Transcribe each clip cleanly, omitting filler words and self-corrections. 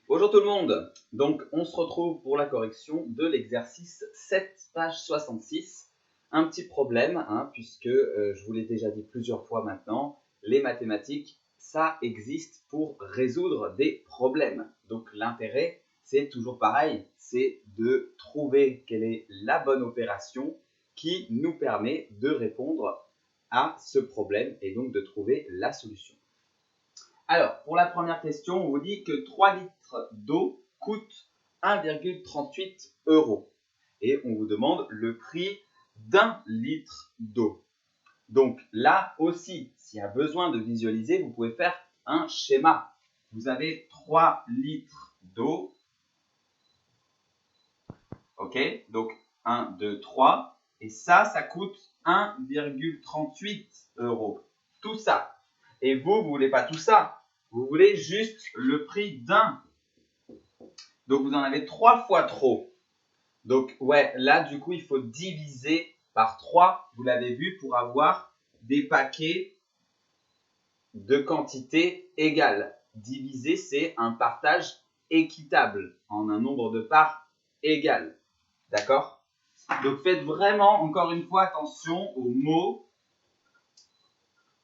Bonjour tout le monde. Donc on se retrouve pour la correction de l'exercice 7, page 66. Un petit problème, puisque je vous l'ai déjà dit plusieurs fois maintenant, les mathématiques, ça existe pour résoudre des problèmes. Donc l'intérêt, c'est toujours pareil, c'est de trouver quelle est la bonne opération qui nous permet de répondre à ce problème et donc de trouver la solution. Alors, pour la première question, on vous dit que 3 litres d'eau coûtent 1,38 €. Et on vous demande le prix d'1 litre d'eau. Donc là aussi, s'il y a besoin de visualiser, vous pouvez faire un schéma. Vous avez 3 litres d'eau. OK, donc 1, 2, 3. Et ça coûte 1,38 €. Tout ça. Et vous ne voulez pas tout ça. Vous voulez juste le prix d'un. Donc, vous en avez 3 fois trop. Donc, ouais, là, du coup, il faut diviser par 3, vous l'avez vu, pour avoir des paquets de quantité égale. Diviser, c'est un partage équitable en un nombre de parts égal. D'accord? Donc, faites vraiment, encore une fois, attention aux mots,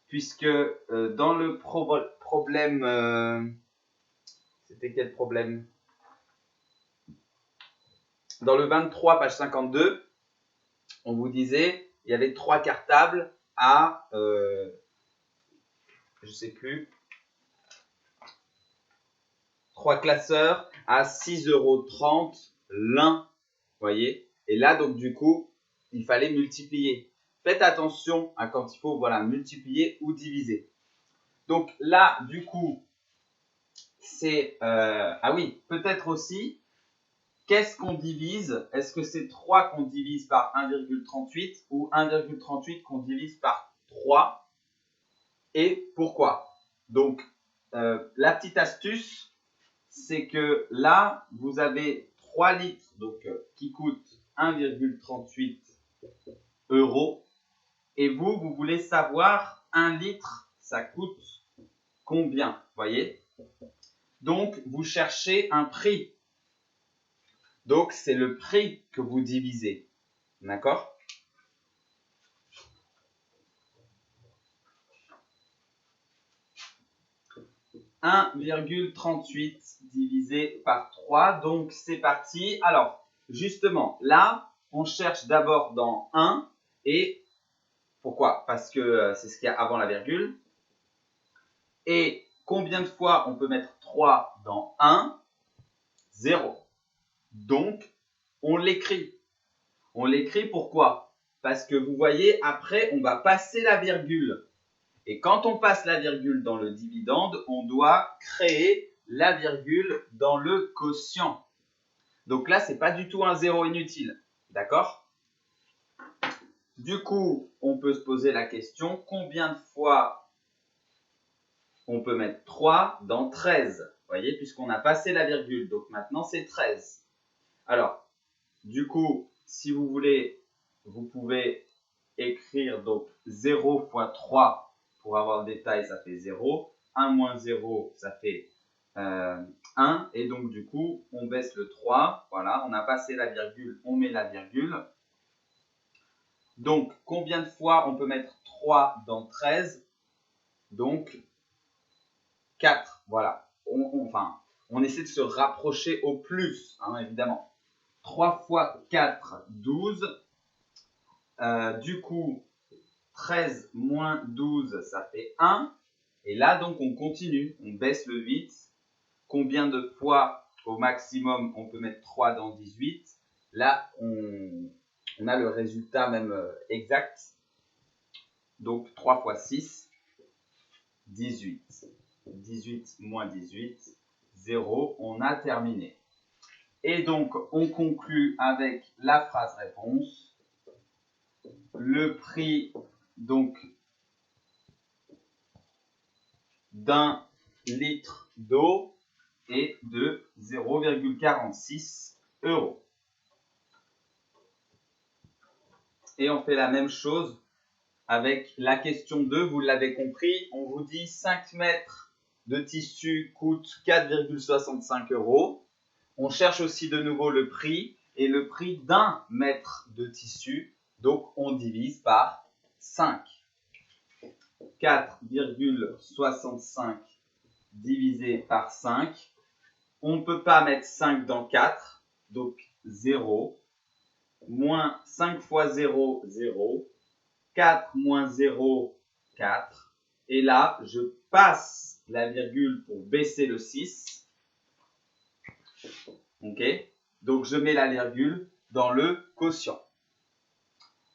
puisque dans le problème... c'était quel problème? Dans le 23, page 52, on vous disait, il y avait 3 cartables à, je sais plus, 3 classeurs à 6,30 € l'un, vous voyez. Et là, donc du coup, il fallait multiplier. Faites attention à quand il faut multiplier ou diviser. Donc là, du coup, c'est... ah oui, peut-être aussi... Qu'est-ce qu'on divise? Est-ce que c'est 3 qu'on divise par 1,38 ou 1,38 qu'on divise par 3? Et pourquoi? Donc, la petite astuce, c'est que là, vous avez 3 litres donc, qui coûtent 1,38 € et vous voulez savoir 1 litre, ça coûte combien? Vous voyez? Donc, vous cherchez un prix. Donc, c'est le prix que vous divisez. D'accord? « 1,38 divisé par 3. » Donc, c'est parti. Alors, justement, là, on cherche d'abord dans 1. Et pourquoi? Parce que c'est ce qu'il y a avant la virgule. Et combien de fois on peut mettre 3 dans 1? 0. Donc, on l'écrit. On l'écrit pourquoi? Parce que vous voyez, après, on va passer la virgule. Et quand on passe la virgule dans le dividende, on doit créer la virgule dans le quotient. Donc là, ce n'est pas du tout un zéro inutile. D'accord? Du coup, on peut se poser la question, combien de fois on peut mettre 3 dans 13? Vous voyez, puisqu'on a passé la virgule. Donc maintenant, c'est 13. Alors, du coup, si vous voulez, vous pouvez écrire donc 0 fois 3 pour avoir le détail, ça fait 0. 1 moins 0, ça fait 1. Et donc, du coup, on baisse le 3. Voilà, on a passé la virgule, on met la virgule. Donc, combien de fois on peut mettre 3 dans 13? Donc, 4. Voilà. On essaie de se rapprocher au plus, évidemment. 3 fois 4, 12. Du coup, 13 moins 12, ça fait 1. Et là, donc, on continue. On baisse le 8. Combien de fois au maximum on peut mettre 3 dans 18? Là, on a le résultat même exact. Donc, 3 fois 6, 18. 18 moins 18, 0. On a terminé. Et donc, on conclut avec la phrase réponse. Le prix, donc, d'1 litre d'eau est de 0,46 €. Et on fait la même chose avec la question 2, vous l'avez compris, on vous dit 5 mètres de tissu coûte 4,65 €. On cherche aussi de nouveau le prix et le prix d'un mètre de tissu. Donc, on divise par 5. 4,65 divisé par 5. On ne peut pas mettre 5 dans 4. Donc, 0. Moins 5 fois 0, 0. 4 moins 0, 4. Et là, je passe la virgule pour baisser le 6. Ok? Donc, je mets la virgule dans le quotient.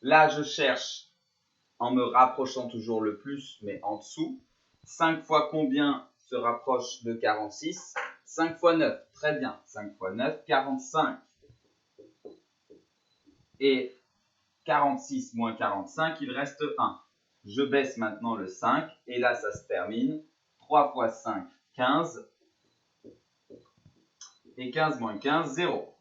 Là, je cherche, en me rapprochant toujours le plus, mais en dessous, 5 fois combien se rapproche de 46? 5 fois 9. Très bien. 5 fois 9, 45. Et 46 moins 45, il reste 1. Je baisse maintenant le 5 et là, ça se termine. 3 fois 5, 15. Et 15 moins 15, 0.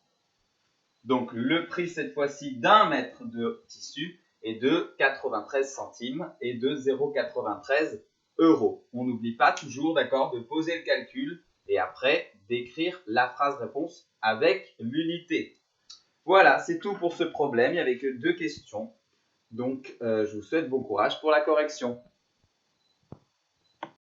Donc, le prix cette fois-ci d'un mètre de tissu est de 93 centimes et de 0,93 €. On n'oublie pas toujours, d'accord, de poser le calcul et après d'écrire la phrase réponse avec l'unité. Voilà, c'est tout pour ce problème. Il n'y avait que 2 questions. Donc, je vous souhaite bon courage pour la correction.